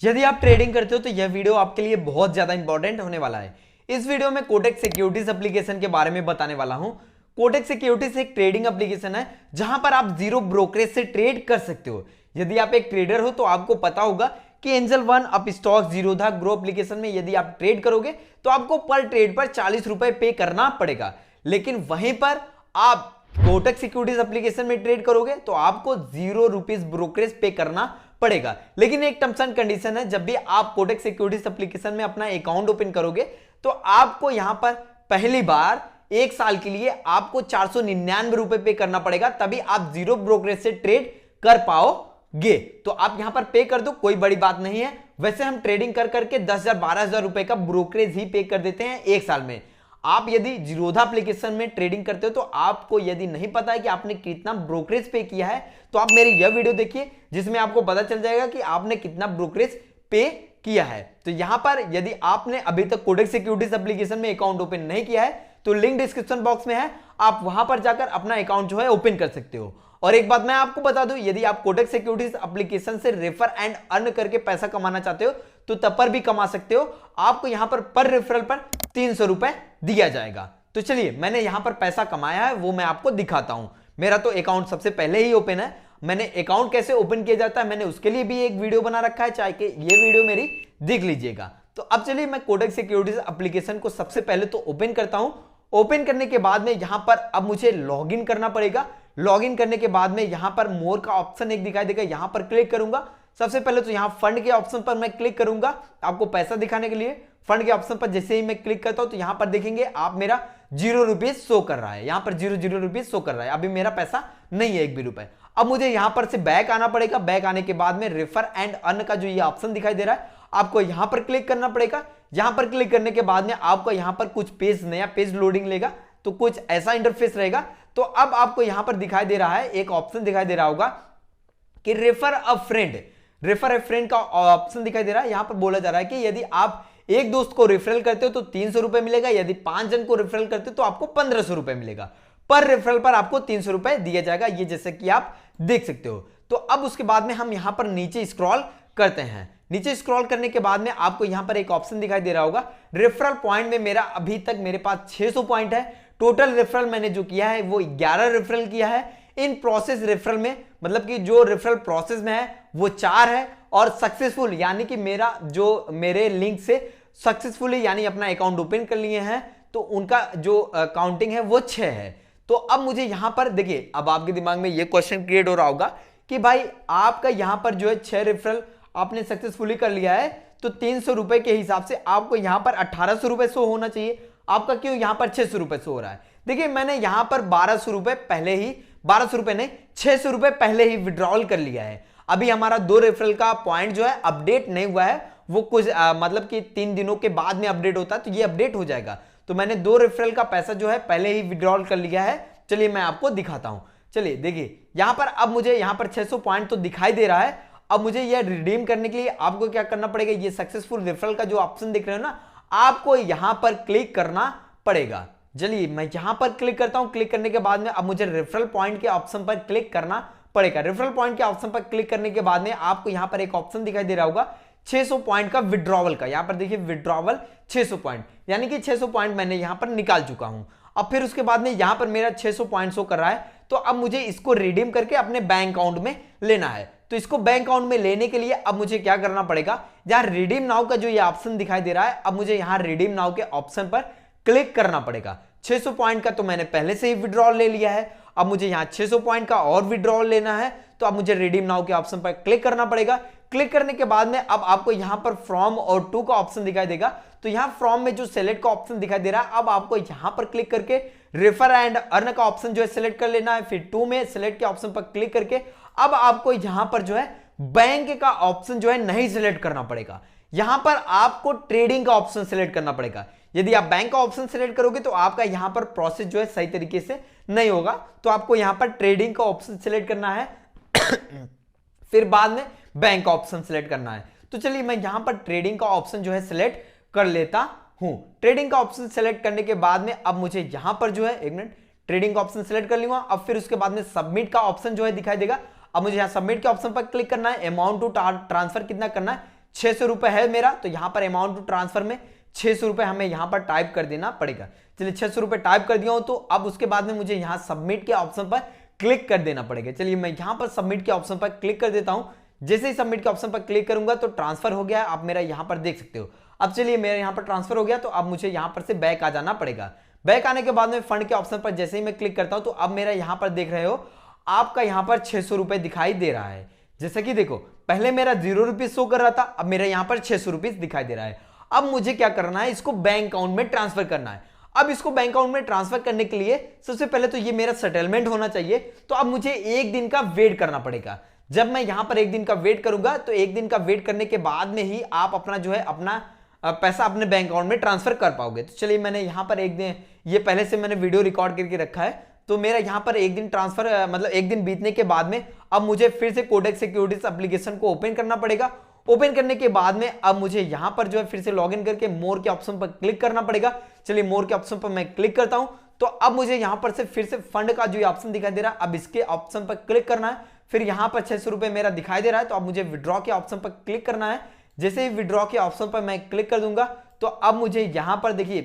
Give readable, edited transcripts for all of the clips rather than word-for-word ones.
यदि आप ट्रेडिंग करते हो तो यह वीडियो आपके लिए बहुत ज्यादा इंपॉर्टेंट होने वाला है। इस वीडियो में कोटेक सिक्योरिटीज एप्लीकेशन के बारे में बताने वाला हूं। कोटेक सिक्योरिटीज एक ट्रेडिंग एप्लीकेशन है जहां पर आप जीरो ब्रोकरेज से ट्रेड कर सकते हो। यदि आप एक ट्रेडर हो तो आपको पता होगा कि angel one, Upstox, Zerodha, grow application में यदि आप ट्रेड करोगे तो आपको पर ट्रेड पर 40 रुपए पे करना पड़ेगा। लेकिन वहीं पर आप कोटक सिक्योरिटीज एप्लीकेशन में ट्रेड करोगे तो आपको ₹0 ब्रोकरेज पे करना पड़ेगा। लेकिन एक टर्म्स एंड कंडीशन है, जब भी आप कोटक सिक्योरिटीज एप्लीकेशन में अपना अकाउंट ओपन करोगे तो आपको यहां पर पहली बार 1 साल के लिए आपको ₹499 पे करना पड़ेगा, तभी आप जीरो ब्रोकरेज से ट्रेड कर पाओगे। तो आप यहां पर पे कर दो, कोई बड़ी बात नहीं है। वैसे हम ट्रेडिंग कर करके 10,000 12,000 रुपए का ब्रोकरेज ही पे कर देते हैं 1 साल में। आप यदि जीरोधा एप्लीकेशन में ट्रेडिंग करते हो तो आपको यदि नहीं पता है कि आपने कितना ब्रोकरेज पे किया है तो आप मेरी यह वीडियो देखिए जिसमें आपको पता चल जाएगा कि आपने कितना ब्रोकरेज पे किया है। तो यहां पर यदि आपने अभी तक कोटक सिक्योरिटीज एप्लीकेशन में अकाउंट ओपन नहीं किया है तो लिंक डिस्क्रिप्शन बॉक्स में है, आप वहां पर जाकर अपना अकाउंट जो है ओपन कर सकते हो। और एक बात मैं आपको बता दूं, यदि आप कोटक सिक्योरिटीज एप्लीकेशन से रेफर एंड अर्न करके पैसा कमाना चाहते हो तो तब पर भी कमा सकते हो। आपको यहां पर रेफरल पर 300 रुपए दिया जाएगा। तो चलिए, मैंने यहां पर पैसा कमाया है वो मैं आपको दिखाता हूं। मेरा तो अकाउंट सबसे पहले ही ओपन है। मैंने अकाउंट कैसे ओपन किया जाता है मैंने उसके लिए भी एक वीडियो बना रखा है, चाहे कि ये वीडियो मेरी देख लीजिएगा। तो अब चलिए, मैं कोटक सिक्योरिटीज एप्लीकेशन को सबसे पहले तो ओपन करता हूं। ओपन करने के बाद में यहां पर अब मुझे लॉगिन करना पड़ेगा। लॉगिन करने के बाद में यहां पर मोर का ऑप्शन एक दिखाई देगा, यहां पर क्लिक करूंगा। सबसे पहले तो यहां फंड के ऑप्शन पर मैं क्लिक करूंगा आपको पैसा दिखाने के लिए। फंड के ऑप्शन पर जैसे ही मैं क्लिक करता हूं तो यहां पर देखेंगे आप मेरा ₹0 शो कर रहा है, यहां पर ₹0 शो कर रहा है। अभी मेरा पैसा नहीं है 1 भी रुपए। अब मुझे यहां पर से बैक आना पड़ेगा। बैक आने के बाद में रेफर एंड अर्न का जो ये ऑप्शन दिखाई दे रहा है आपको यहां पर क्लिक करना पड़ेगा। यहां पर क्लिक करने के बाद में आपको यहां पर कुछ पेज, नया पेज लोडिंग लेगा, तो कुछ ऐसा इंटरफेस रहेगा। तो अब आपको यहां पर दिखाई दे रहा है, एक ऑप्शन दिखाई दे रहा होगा कि refer a friend. Refer a friend का ऑप्शन दिखाई दे रहा है। यहां पर बोला जा रहा है कि यदि आप एक दोस्त को रेफरल करते हो तो 300 रुपए मिलेगा, यदि 5 जन को रेफरल करते हो तो आपको 1500 रुपए मिलेगा। पर रेफरल पर आपको 300 रुपए दिया जाएगा, ये जैसे कि आप देख सकते हो। तो अब उसके बाद में हम यहां पर नीचे स्क्रॉल करते हैं। नीचे स्क्रॉल करने के बाद में आपको यहां पर एक ऑप्शन दिखाई दे रहा होगा रेफरल पॉइंट में। मेरा अभी तक मेरे पास 600 पॉइंट है। टोटल रेफरल मैंने जो किया है वो 11 रेफरल किया है। इन प्रोसेस रेफरल में, मतलब कि जो रेफरल प्रोसेस में है वो 4 है, और सक्सेसफुल यानी कि मेरा जो मेरे लिंक से सक्सेसफुली यानी अपना अकाउंट ओपन कर लिए हैं तो उनका जो काउंटिंग है वो 6 है। तो अब मुझे यहां पर देखिए, अब आपके दिमाग में ये क्वेश्चन क्रिएट हो रहा होगा कि भाई आपका यहां पर जो है 6 रेफरल आपने सक्सेसफुली कर लिया है तो 300 रुपए के हिसाब से आपको यहां पर 1800 रुपए शो होना चाहिए। आपका क्यों यहां पर 600 रुपए शो हो रहा है? देखिए, मैंने यहां पर 1200 रुपए पहले ही, 1200 रुपए नहीं 600 रुपए पहले ही विड्रॉल कर लिया है। अभी हमारा 2 रेफरल का पॉइंट जो है अपडेट नहीं हुआ है, वो कुछ मतलब कि 3 दिनों के बाद में अपडेट होता है, तो ये अपडेट हो जाएगा। तो मैंने 2 रेफरल का पैसा जो है पहले ही विड्रॉल कर लिया है। चलिए मैं आपको दिखाता हूं। चलिए देखिए, यहां पर अब मुझे यहां पर 600 पॉइंट तो दिखाई दे रहा है। अब मुझे यह रिडीम करने के लिए आपको क्या करना पड़ेगा, ये सक्सेसफुल रेफरल का जो ऑप्शन दिख रहे हो ना, आपको यहां पर क्लिक करना पड़ेगा। चलिए मैं यहां पर क्लिक करता हूं। क्लिक करने के बाद में अब मुझे रेफरल पॉइंट के ऑप्शन पर क्लिक करना पड़ेगा। रेफरल पॉइंट के ऑप्शन पर क्लिक करने के बाद में आपको यहां पर एक ऑप्शन दिखाई दे रहा होगा 600 पॉइंट का विड्रॉवल का। यहां पर देखिए विड्रॉवल 600 पॉइंट, यानी कि 600 पॉइंट मैंने यहां पर निकाल चुका हूं। अब फिर उसके बाद में यहां पर मेरा 600 पॉइंट शो कर रहा है, तो अब मुझे इसको रिडीम करके अपने बैंक अकाउंट में लेना है। तो इसको बैंक अकाउंट में लेने के लिए अब मुझे क्या करना पड़ेगा, जहां रिडीम नाउ का जो ये ऑप्शन दिखाई दे रहा है, अब मुझे यहां रिडीम नाउ के ऑप्शन पर क्लिक करना पड़ेगा। 600 पॉइंट का तो मैंने पहले से ही विड्रॉल ले लिया है। अब मुझे यहां 600 पॉइंट का और विड्रॉल लेना है, तो अब मुझे रिडीम नाउ के ऑप्शन पर क्लिक करना पड़ेगा। क्लिक करने के बाद में अब आपको यहां पर फ्रॉम और टू का ऑप्शन दिखाई देगा। तो यहां फ्रॉम में जो सेलेक्ट का ऑप्शन दिखाई दे रहा है, अब आपको यहां पर क्लिक करके रेफर एंड अर्न का ऑप्शन जो है सिलेक्ट कर लेना है। फिर टू में सिलेक्ट के ऑप्शन पर क्लिक करके अब आपको यहां पर जो है बैंक का ऑप्शन जो है नहीं सिलेक्ट करना पड़ेगा। यहां पर आपको ट्रेडिंग का ऑप्शन सिलेक्ट करना पड़ेगा। यदि आप बैंक का ऑप्शन सिलेक्ट करोगे तो आपका यहां पर प्रोसेस जो है सही तरीके से नहीं होगा, तो आपको यहां पर ट्रेडिंग का ऑप्शन सिलेक्ट करना है फिर बाद में बैंक का ऑप्शन सिलेक्ट करना है। तो चलिए मैं यहां पर ट्रेडिंग का ऑप्शन जो है सिलेक्ट कर लेता हूं। ट्रेडिंग का ऑप्शन सिलेक्ट करने के बाद में अब मुझे यहां पर जो है, एक मिनट, ट्रेडिंग का ऑप्शन सिलेक्ट कर लूंगा। अब फिर उसके बाद में सबमिट का ऑप्शन जो है दिखाई देगा। अब मुझे यहां सबमिट के ऑप्शन पर क्लिक करना है। अमाउंट टू ट्रांसफर कितना करना है, ₹600 है मेरा, तो यहां पर अमाउंट टू ट्रांसफर में ₹600 हमें यहां पर टाइप कर देना पड़ेगा। चलिए ₹600 टाइप कर दिया हूं, तो अब उसके बाद में मुझे यहां सबमिट के ऑप्शन पर क्लिक कर देना पड़ेगा। चलिए मैं यहां पर सबमिट के ऑप्शन पर क्लिक कर देता हूं। जैसे ही सबमिट के ऑप्शन पर क्लिक करूंगा तो ट्रांसफर हो गया, आप मेरा यहां पर देख सकते हो। अब चलिए मेरे यहां पर ट्रांसफर हो गया, तो अब मुझे यहां पर से बैक आ जाना पड़ेगा। बैक आने के बाद में फंड के ऑप्शन पर जैसे ही मैं क्लिक करता हूं तो अब मेरा यहां पर देख रहे हो आपका यहां पर ₹600 दिखाई दे रहा है। जैसे कि देखो पहले मेरा ₹0 शो कर रहा था, अब मेरा यहां पर ₹600 दिखाई दे रहा है। अब मुझे क्या करना है, इसको बैंक अकाउंट में ट्रांसफर करना है। अब इसको बैंक अकाउंट में ट्रांसफर करने के लिए सबसे पहले तो ये मेरा सेटलमेंट होना चाहिए, तो अब मुझे 1 दिन का वेट करना पड़ेगा। जब मैं यहां पर 1 दिन का वेट करूंगा तो 1 दिन का वेट करने के बाद में ही आप अपना जो है अपना पैसा अपने बैंक अकाउंट में ट्रांसफर कर पाओगे। तो चलिए मैंने यहां पर 1 दिन, ये पहले से मैंने वीडियो रिकॉर्ड करके रखा है, तो मेरा यहां पर 1 दिन ट्रांसफर मतलब 1 दिन बीतने के बाद में अब मुझे फिर से कोडेक्स सिक्योरिटीज एप्लीकेशन को ओपन करना पड़ेगा। ओपन करने के बाद में अब मुझे यहां पर जो है फिर से लॉगिन करके मोर के ऑप्शन पर क्लिक करना पड़ेगा। चलिए मोर के ऑप्शन पर मैं क्लिक करता हूं, तो अब मुझे यहां पर से फिर से फंड का जो ऑप्शन दिखाई दे रहा है, अब इसके ऑप्शन पर क्लिक करना है। फिर यहां पर ₹600 मेरा दिखाई दे रहा है, तो अब मुझे विड्रॉ के ऑप्शन पर क्लिक करना है। जैसे ही विड्रॉ के ऑप्शन पर मैं क्लिक कर दूंगा तो अब मुझे यहां पर देखिए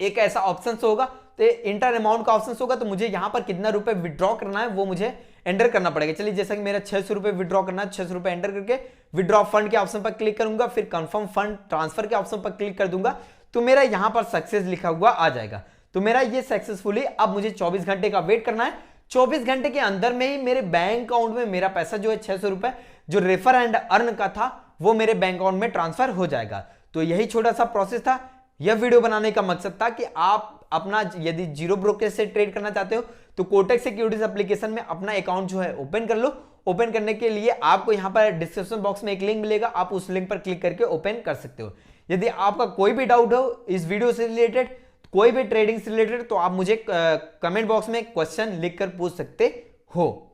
एक ऐसा ऑप्शन होगा, तो इंटर अमाउंट का ऑप्शन होगा, तो मुझे यहां पर कितना रुपए विड्रॉ करना है वो मुझे एंटर करना पड़ेगा। चलिए जैसा कि मेरा ₹600 विड्रॉ करना है, ₹600 एंटर करके विड्रॉ फंड के ऑप्शन पर क्लिक करूंगा, फिर कंफर्म फंड ट्रांसफर के ऑप्शन पर क्लिक कर दूंगा, तो मेरा यहां पर सक्सेस लिखा हुआ आ जाएगा। तो मेरा ये सक्सेसफुली, अब मुझे 24 घंटे का वेट करना है। 24 घंटे के अंदर में ही मेरे बैंक अकाउंट में मेरा पैसा जो है ₹600 जो रेफर एंड अर्न का था वो मेरे बैंक अकाउंट में ट्रांसफर हो जाएगा। तो यही छोटा सा प्रोसेस था। यह वीडियो बनाने का मकसद था कि आप अपना यदि जीरो ब्रोकरेज से ट्रेड करना चाहते हो तो कोटेक्स सिक्योरिटीज एप्लीकेशन में अपना अकाउंट जो है ओपन कर लो। ओपन करने के लिए आपको यहां पर डिस्क्रिप्शन बॉक्स में एक लिंक मिलेगा, आप उस लिंक पर क्लिक करके ओपन कर सकते हो। यदि आपका कोई भी डाउट हो इस वीडियो से रिलेटेड, कोई भी ट्रेडिंग से रिलेटेड, तो आप मुझे कमेंट बॉक्स में क्वेश्चन लिखकर पूछ सकते हो।